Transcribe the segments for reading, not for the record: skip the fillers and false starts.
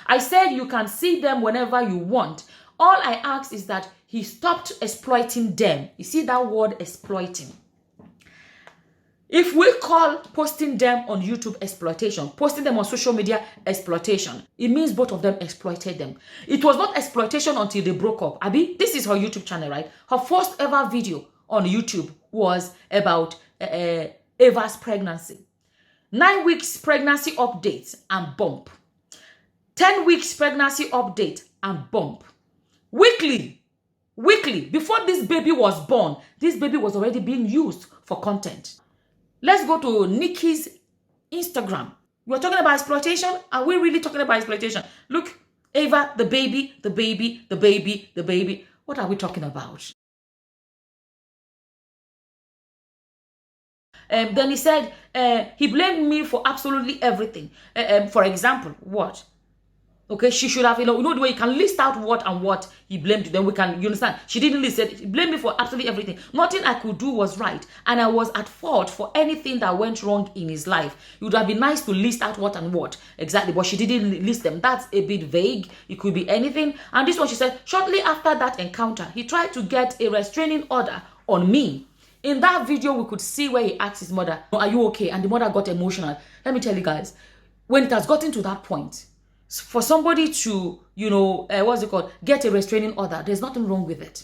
I said you can see them whenever you want. All I ask is that he stopped exploiting them. You see that word, exploiting. If we call posting them on YouTube exploitation, posting them on social media exploitation, it means both of them exploited them. It was not exploitation until they broke up. Abi, this is her YouTube channel, right? Her first ever video on YouTube was about Ava's pregnancy. 9 weeks pregnancy update and bump. 10 weeks pregnancy update and bump. Weekly, before this baby was born, this baby was already being used for content. Let's go to Nikki's Instagram. We're talking about exploitation. Are we really talking about exploitation? Look, Ava, the baby, the baby, the baby, the baby. What are we talking about? Then he said, he blamed me for absolutely everything. For example, what? Okay, she should have, you know the way you can list out what and what he blamed you, then we can, you understand? She didn't list it. He blamed me for absolutely everything. Nothing I could do was right. And I was at fault for anything that went wrong in his life. It would have been nice to list out what and what. Exactly, but she didn't list them. That's a bit vague. It could be anything. And this one, she said, shortly after that encounter, he tried to get a restraining order on me. In that video, we could see where he asked his mother, are you okay? And the mother got emotional. Let me tell you guys, when it has gotten to that point, for somebody to, what's it called, get a restraining order, there's nothing wrong with it.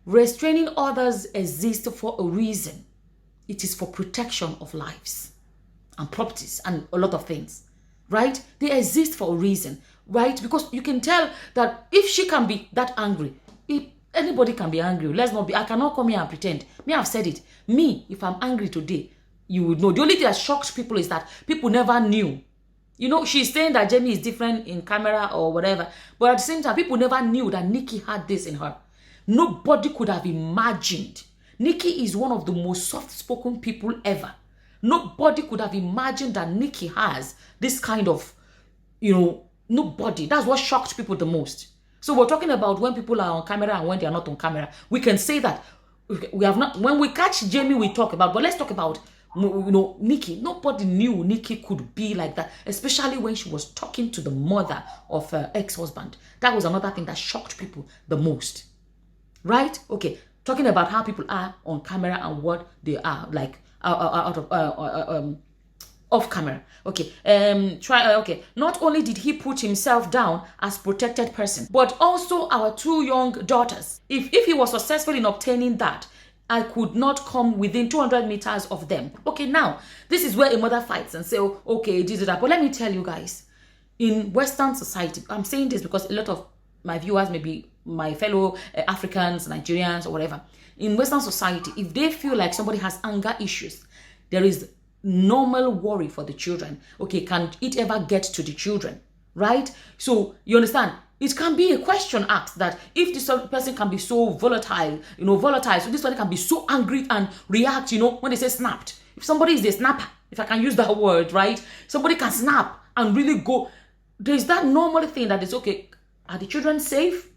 Restraining orders exist for a reason. It is for protection of lives and properties and a lot of things, right? They exist for a reason, right? Because you can tell that if she can be that angry, anybody can be angry. Let's not be, I cannot come here and pretend. Me, I've said it. Me, if I'm angry today, you would know. The only thing that shocks people is that people never knew. She's saying that Jamie is different in camera or whatever. But at the same time, people never knew that Nikki had this in her. Nobody could have imagined. Nikki is one of the most soft-spoken people ever. Nobody could have imagined that Nikki has this kind of, nobody. That's what shocked people the most. So we're talking about when people are on camera and when they are not on camera. We can say that we have not, when we catch Jamie, we talk about, but let's talk about, Nikki. Nobody knew Nikki could be like that, especially when she was talking to the mother of her ex-husband. That was another thing that shocked people the most, right? Okay, talking about how people are on camera and what they are like out of off camera. Okay, okay. Not only did he put himself down as protected person, but also our 2 young daughters. If he was successful in obtaining that, I could not come within 200 meters of them. Okay, now, this is where a mother fights and say, oh, okay, this is that. But let me tell you guys, in Western society, I'm saying this because a lot of my viewers may be my fellow Africans, Nigerians, or whatever. In Western society, if they feel like somebody has anger issues, there is normal worry for the children. Okay, can it ever get to the children, right? So, you understand? It can be a question asked that if this person can be so volatile, so this person can be so angry and react, when they say snapped. If somebody is a snapper, if I can use that word, right? Somebody can snap and really go. There's that normal thing that is, okay, are the children safe?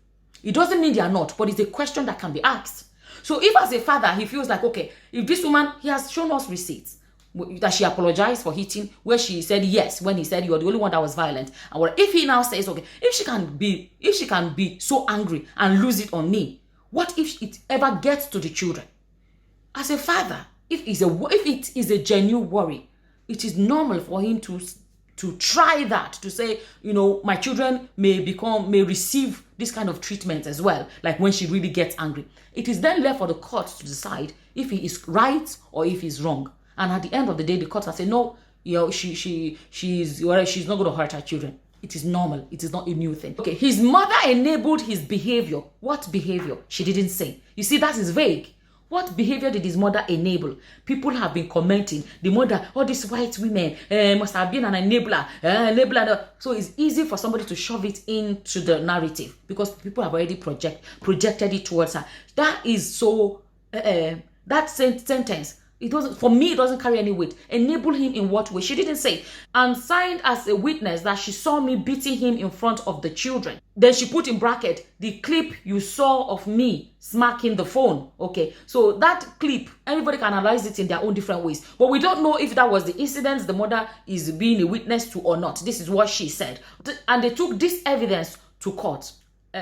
It doesn't mean they are not, but it's a question that can be asked. So if as a father, he feels like, okay, if this woman, he has shown us receipts, that she apologized for hitting, where she said yes when he said you are the only one that was violent, and what if he now says, okay, if she can be so angry and lose it on me, what if it ever gets to the children? As a father, if it is a genuine worry, it is normal for him to try that, to say, my children may receive this kind of treatment as well, like when she really gets angry. It is then left for the court to decide if he is right or if he's wrong. And at the end of the day, the court will say, no, she's not going to hurt her children. It is normal. It is not a new thing. Okay, his mother enabled his behavior. What behavior? She didn't say. You see, that is vague. What behavior did his mother enable? People have been commenting. The mother, all these white women must have been an enabler. So it's easy for somebody to shove it into the narrative because people have already projected it towards her. That is so, that sentence It doesn't, for me, it doesn't carry any weight. Enable him in what way? She didn't say. And signed as a witness that she saw me beating him in front of the children. Then she put in bracket, the clip you saw of me smacking the phone. Okay, so that clip, everybody can analyze it in their own different ways. But we don't know if that was the incident the mother is being a witness to or not. This is what she said. And they took this evidence to court.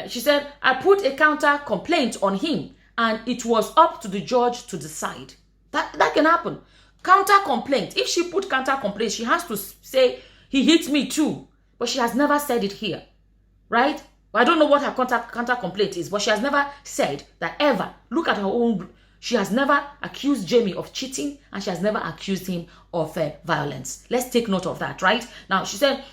She said, I put a counter complaint on him and it was up to the judge to decide. That can happen. Counter complaint. If she put counter complaint, she has to say, he hit me too. But she has never said it here. Right? I don't know what her counter complaint is, but she has never said that ever. Look at her own. She has never accused Jamie of cheating, and she has never accused him of violence. Let's take note of that, right? Now, she said,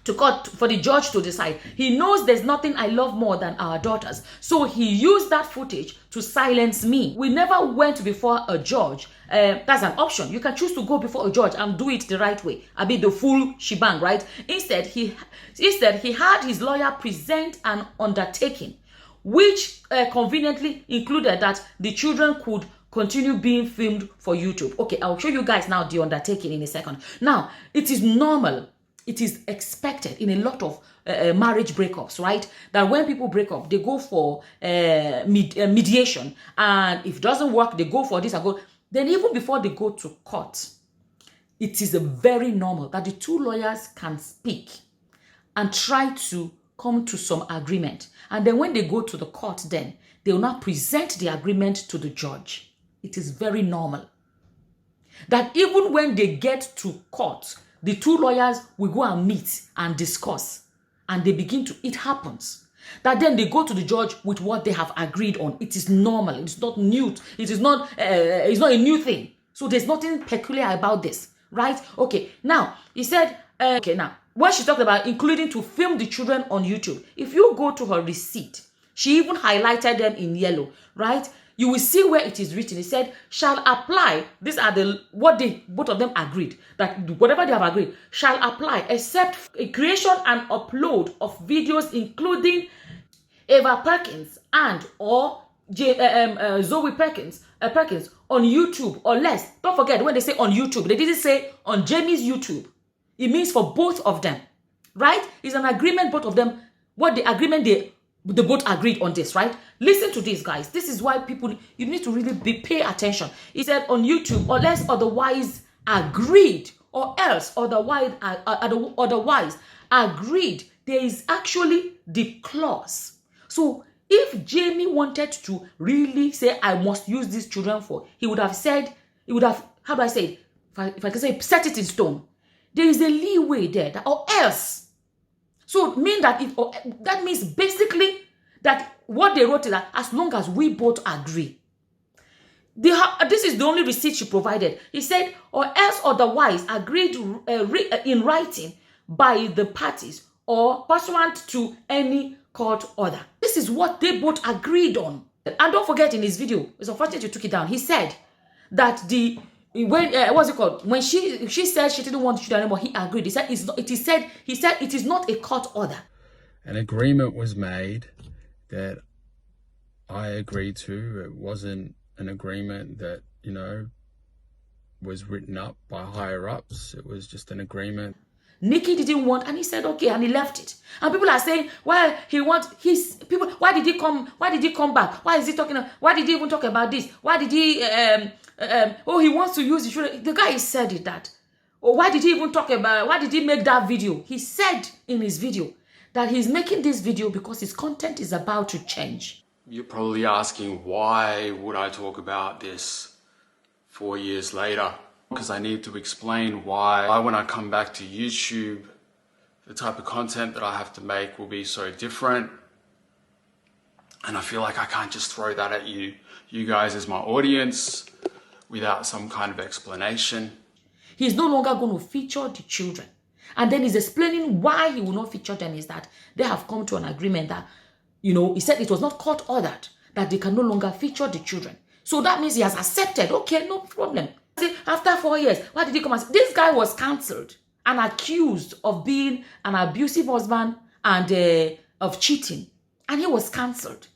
to court for the judge to decide. He knows there's nothing I love more than our daughters. So he used that footage to silence me. We never went before a judge. That's an option. You can choose to go before a judge and do it the right way. I mean the full shebang, right? Instead, he had his lawyer present an undertaking, which conveniently included that the children could continue being filmed for YouTube. Okay, I'll show you guys now the undertaking in a second. Now, it is normal. It is expected in a lot of marriage breakups, right? That when people break up, they go for mediation. And if it doesn't work, they go for this and go. Then even before they go to court, it is very normal that the two lawyers can speak and try to come to some agreement. And then when they go to the court, then they will not present the agreement to the judge. It is very normal. That even when they get to court, the two lawyers will go and meet and discuss. And they begin to, it happens. That then they go to the judge with what they have agreed on. It is normal. It's not new. It is not, it's not a new thing. So there's nothing peculiar about this, right? Okay, now, he said, okay, now, what she talked about, including to film the children on YouTube. If you go to her receipt, she even highlighted them in yellow, right? You will see where it is written. It said, shall apply. These are what both of them agreed. That whatever they have agreed shall apply, except a creation and upload of videos, including Eva Perkins and or Zoe Perkins on YouTube or less. Don't forget, when they say on YouTube, they didn't say on Jamie's YouTube. It means for both of them, right? It's an agreement, both of them. What the agreement they both agreed on this, right? Listen to this, guys. This is why people, you need to really pay attention. He said on YouTube, or less otherwise agreed, or else otherwise agreed. There is actually the clause. So if Jamie wanted to really say, I must use these children for, he would have said, he would have, how do I say it? If I can say, set it in stone. There is a leeway there, that, or else. So mean that if that means basically that what they wrote is that as long as we both agree. This is the only receipt she provided. He said, or else otherwise agreed in writing by the parties or pursuant to any court order. This is what they both agreed on. And don't forget, in his video, it's unfortunate you took it down. He said that what's it called? When she said she didn't want to shoot anymore, he agreed. He said it is not a court order. An agreement was made that I agreed to. It wasn't an agreement that, you know, was written up by higher ups. It was just an agreement. Nikki didn't want, and he said okay, and he left it. And people are saying, well, he wants his people. Why did he come? Why did he come back? Why is he talking? Why did he even talk about this? Why did he? Oh, he wants to use the children. The guy said it that. Or why did he even talk about? Why did he make that video? He said in his video that he's making this video because his content is about to change. You're probably asking, why would I talk about this 4 years later? Because I need to explain why when I come back to YouTube, the type of content that I have to make will be so different. And I feel like I can't just throw that at you guys as my audience without some kind of explanation. He's no longer going to feature the children. And then he's explaining why he will not feature them is that they have come to an agreement that, you know, he said it was not court ordered, that they can no longer feature the children. So that means he has accepted, okay, no problem. After 4 years, why did he come and say, this guy was cancelled and accused of being an abusive husband and of cheating. And he was cancelled.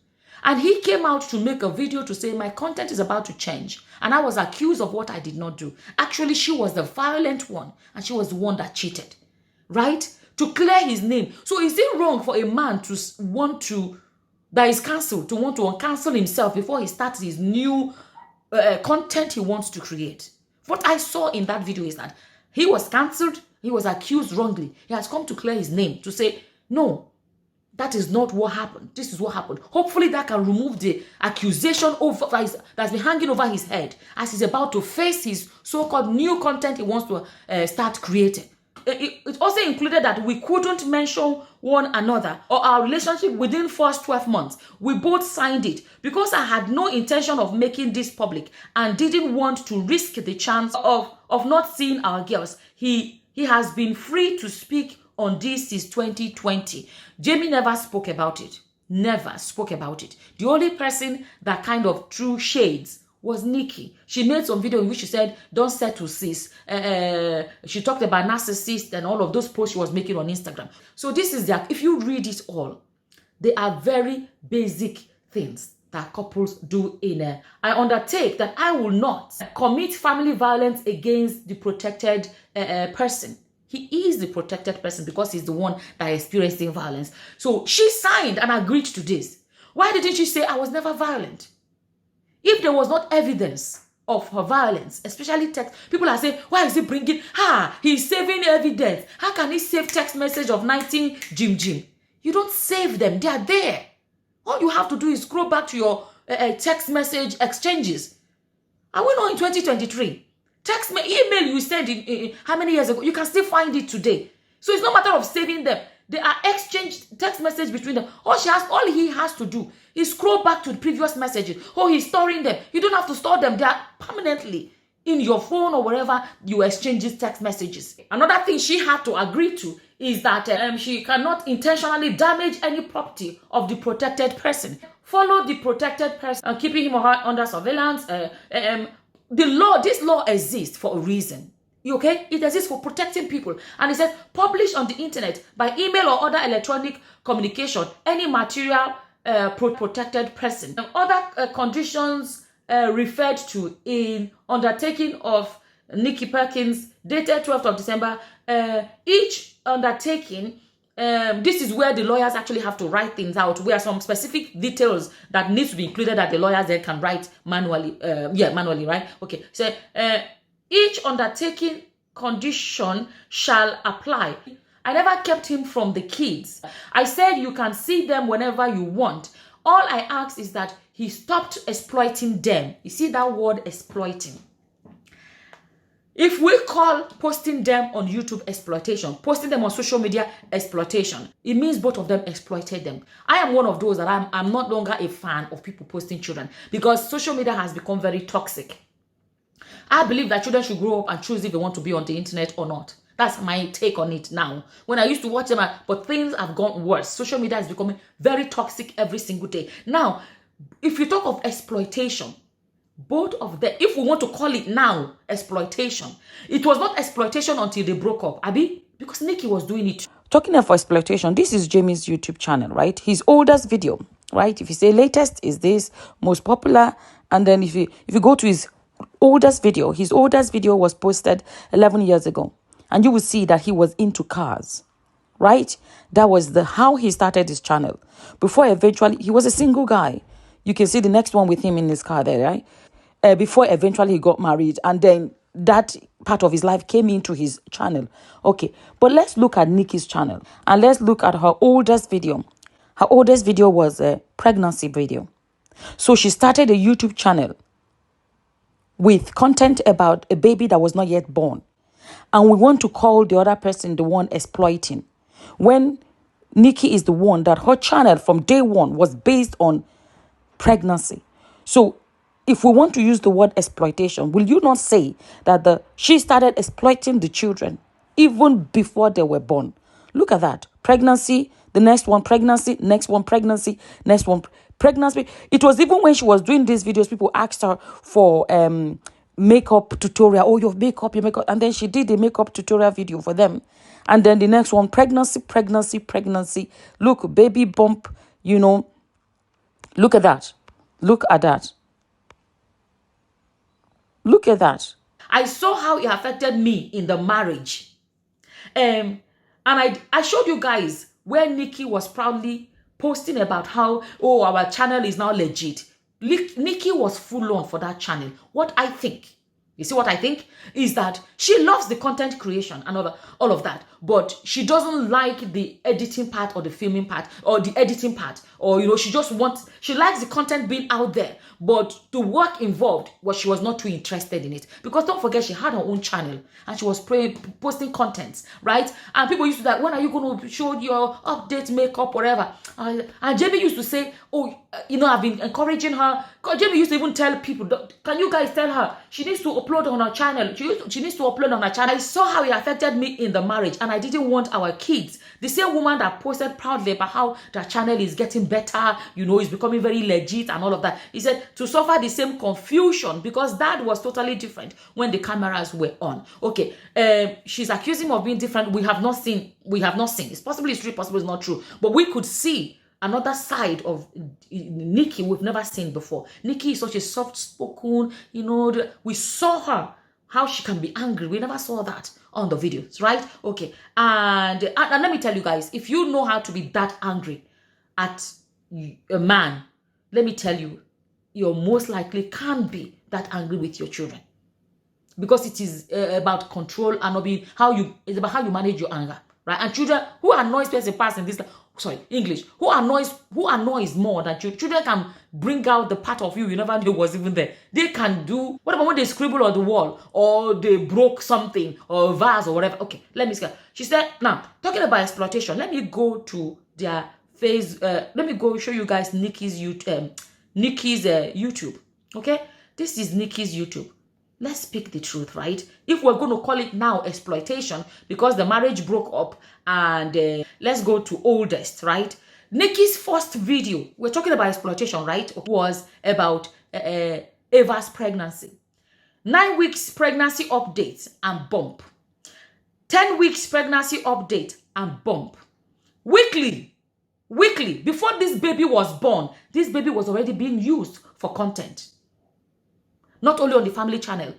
And he came out to make a video to say, my content is about to change. And I was accused of what I did not do. Actually, she was the violent one. And she was the one that cheated. Right? To clear his name. So is it wrong for a man to want to, that is cancelled, to want to uncancel himself before he starts his new content he wants to create? What I saw in that video is that he was cancelled. He was accused wrongly. He has come to clear his name to say, no, that is not what happened. This is what happened. Hopefully that can remove the accusation that's been hanging over his head as he's about to face his so-called new content he wants to start creating. It also included that we couldn't mention one another or our relationship within first 12 months. We both signed it because I had no intention of making this public and didn't want to risk the chance of not seeing our girls. He has been free to speak on this since 2020. Jamie never spoke about it. Never spoke about it. The only person that kind of threw shades was Nikki. She made some video in which she said, don't settle sis. She talked about narcissist and all of those posts she was making on Instagram. So this is that. If you read it all, they are very basic things that couples do in I undertake that I will not commit family violence against the protected person. He is the protected person because he's the one that is experiencing violence. So she signed and agreed to this. Why didn't she say I was never violent? If there was not evidence of her violence, especially text, people are saying, why is he bringing, he's saving evidence. How can he save text message of 19 Jim? You don't save them, they are there. All you have to do is scroll back to your text message exchanges. Are we not in 2023? Email you sent in how many years ago? You can still find it today. So it's not a matter of saving them. They are exchanged text message between them. All he has to do is scroll back to the previous messages. He's storing them. You don't have to store them. They are permanently in your phone or wherever you exchange these text messages. Another thing she had to agree to is that she cannot intentionally damage any property of the protected person. Follow the protected person, keeping him or her under surveillance. This law exists for a reason. Okay? It exists for protecting people. And it says, publish on the internet by email or other electronic communication any material protected person. Other conditions referred to in undertaking of Nikki Perkins, dated 12th of December. Each undertaking, this is where the lawyers actually have to write things out, where some specific details that needs to be included that the lawyers then can write manually. Manually, right? Okay. So each undertaking condition shall apply. I never kept him from the kids. I said you can see them whenever you want. All I asked is that he stopped exploiting them. You see that word, exploiting. If we call posting them on YouTube exploitation, posting them on social media exploitation, it means both of them exploited them. I am one of those that I'm not longer a fan of people posting children because social media has become very toxic. I believe that children should grow up and choose if they want to be on the internet or not. That's my take on it now. When I used to watch them, but things have gone worse. Social media is becoming very toxic every single day. Now, if you talk of exploitation, both of them, if we want to call it now exploitation, it was not exploitation until they broke up, Abi, because Nikki was doing it. Talking of exploitation, this is Jamie's YouTube channel, right? His oldest video, right? If you say latest is this, most popular, and then if you go to his oldest video was posted 11 years ago, and you will see that he was into cars, right? That was how he started his channel. Before eventually, he was a single guy. You can see the next one with him in his car there, right? Before eventually he got married, and then that part of his life came into his channel. Okay, but let's look at Nikki's channel, and let's look at her oldest video. Her oldest video was a pregnancy video. So she started a YouTube channel with content about a baby that was not yet born. And we want to call the other person the one exploiting, when Nikki is the one that her channel from day one was based on pregnancy. So if we want to use the word exploitation, will you not say that she started exploiting the children even before they were born? Look at that. Pregnancy, the next one pregnancy, next one pregnancy, next one pregnancy. It was even when she was doing these videos, people asked her for makeup tutorial. Oh, your makeup. And then she did a makeup tutorial video for them. And then the next one, pregnancy. Look, baby bump, Look at that. Look at that. Look at that. I saw how it affected me in the marriage. And I showed you guys where Nikki was proudly posting about how, oh, our channel is now legit. Nikki was full on for that channel. What I think, you see what I think? Is that she loves the content creation and all of that, but she doesn't like the editing part or the filming part or the editing part, or, you know, she likes the content being out there, but the work involved, she was not too interested in it. Because don't forget, she had her own channel and she was posting contents, right? And people used to like, when are you going to show your update makeup, whatever? And Jamie used to say, oh, you know, I've been encouraging her. Jamie used to even tell people, can you guys tell her she needs to upload on her channel? She needs to upload on her channel. I saw how it affected me in the marriage, and I didn't want our kids. The same woman that posted proudly about how their channel is getting better, you know, it's becoming very legit and all of that. He said to suffer the same confusion, because that was totally different when the cameras were on. Okay, she's accusing him of being different. We have not seen. It's possibly true, possibly it's not true, but we could see another side of Nikki we've never seen before. Nikki is such a soft-spoken, you know, we saw her, how she can be angry. We never saw that on the videos, right? Okay, and let me tell you guys, if you know how to be that angry at a man, let me tell you, you most likely can be that angry with your children. Because it is about control and it's about how you manage your anger, right? And children who annoys person this, English, who annoys more than children can bring out the part of you never knew was even there. They can do, what about when they scribble on the wall, or they broke something, or a vase, or whatever? Okay, let me see. She said, now, talking about exploitation, let me go to their face, let me go show you guys Nikki's YouTube, okay? This is Nikki's YouTube. Let's speak the truth, right? If we're going to call it now exploitation because the marriage broke up, and let's go to oldest, right? Nikki's first video, we're talking about exploitation, right? Was about Ava's pregnancy. 9 weeks pregnancy update and bump. 10 weeks pregnancy update and bump. Weekly, before this baby was born, this baby was already being used for content. Not only on the family channel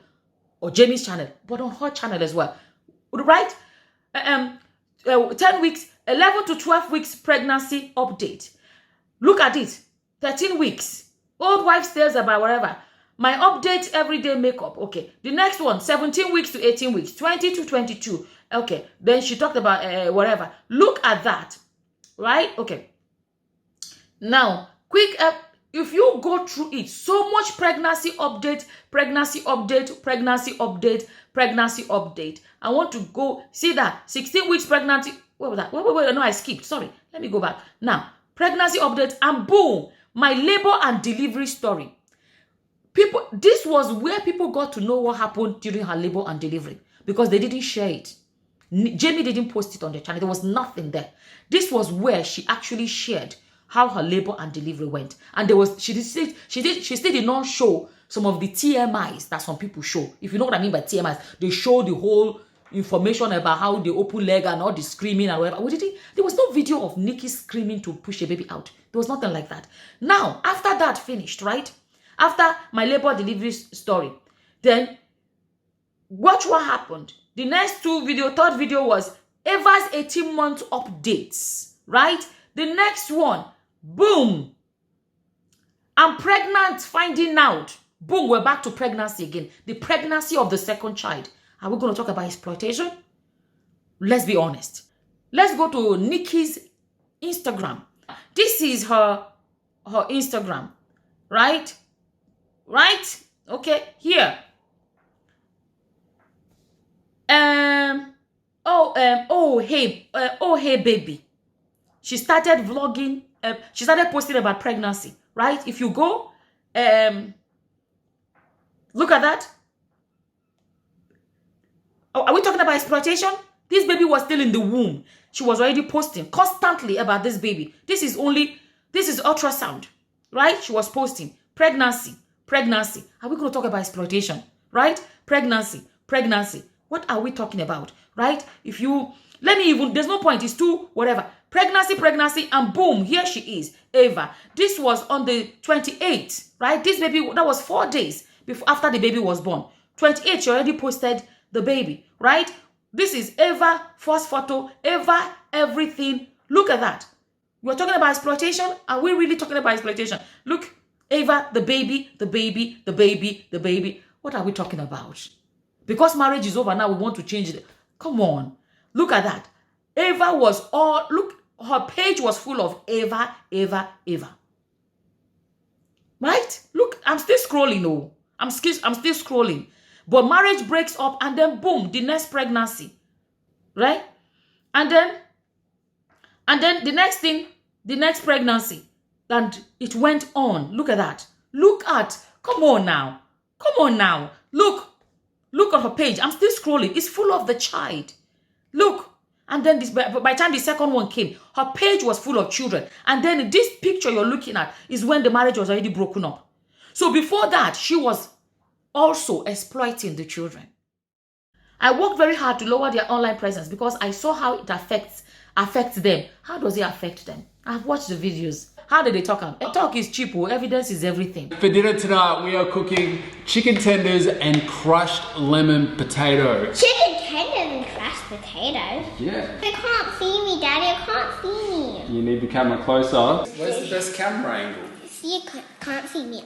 or Jamie's channel, but on her channel as well, right? 10 weeks, 11 to 12 weeks pregnancy update. Look at it, 13 weeks. Old wives' tales about whatever. My update everyday makeup. Okay, the next one, 17 weeks to 18 weeks, 20 to 22. Okay, then she talked about whatever. Look at that, right? Okay. Now, quick if you go through it, so much pregnancy update. I want to go see that 16 weeks pregnancy. What was that? Wait, no, I skipped. Sorry. Let me go back. Now, pregnancy update, and boom, my labor and delivery story. This was where people got to know what happened during her labor and delivery, because they didn't share it. Jamie didn't post it on the channel. There was nothing there. This was where she actually shared how her labor and delivery went. And she still did not show some of the TMIs that some people show. If you know what I mean by TMIs, they show the whole information about how they open leg and all the screaming and whatever. There was no video of Nikki screaming to push a baby out. There was nothing like that. Now, after that finished, right? After my labor delivery story, then watch what happened. The next third video was Ava's 18-month updates, right? The next one, boom, I'm pregnant, finding out. Boom, we're back to pregnancy again. The pregnancy of the second child. Are we going to talk about exploitation? Let's be honest. Let's go to Nikki's Instagram. This is her Instagram, right? Right? Okay, here. Hey baby. She started vlogging. She started posting about pregnancy, right? If you go, look at that. Oh, are we talking about exploitation? This baby was still in the womb. She was already posting constantly about this baby. This is ultrasound, right? She was posting pregnancy. Are we going to talk about exploitation, right? Pregnancy. What are we talking about, right? There's no point. It's too whatever. Pregnancy, and boom, here she is, Ava. This was on the 28th, right? This baby, that was 4 days before after the baby was born. 28th, she already posted the baby, right? This is Ava, first photo, Ava, everything. Look at that. We're talking about exploitation. Are we really talking about exploitation? Look, Ava, the baby. What are we talking about? Because marriage is over now, we want to change it. Come on. Look at that. Ava was all, look, her page was full of Ava. Right? Look, I'm still scrolling, oh. I'm still scrolling. But marriage breaks up and then boom, the next pregnancy. Right? And then the next thing, the next pregnancy. And it went on. Look at that. Come on now. Look at her page. I'm still scrolling. It's full of the child. Look. And then by the time the second one came, her page was full of children. And then this picture you're looking at is when the marriage was already broken up. So before that, she was also exploiting the children. I worked very hard to lower their online presence because I saw how it affects them. How does it affect them? I've watched the videos. How do they talk? Talk is cheap. Evidence is everything. For dinner tonight, we are cooking chicken tenders and crushed lemon potato. Chicken tenders and crushed potatoes? Yeah. I can't see me, Daddy. I can't see me. You need the camera closer. Where's the best camera angle? See, you can't see me.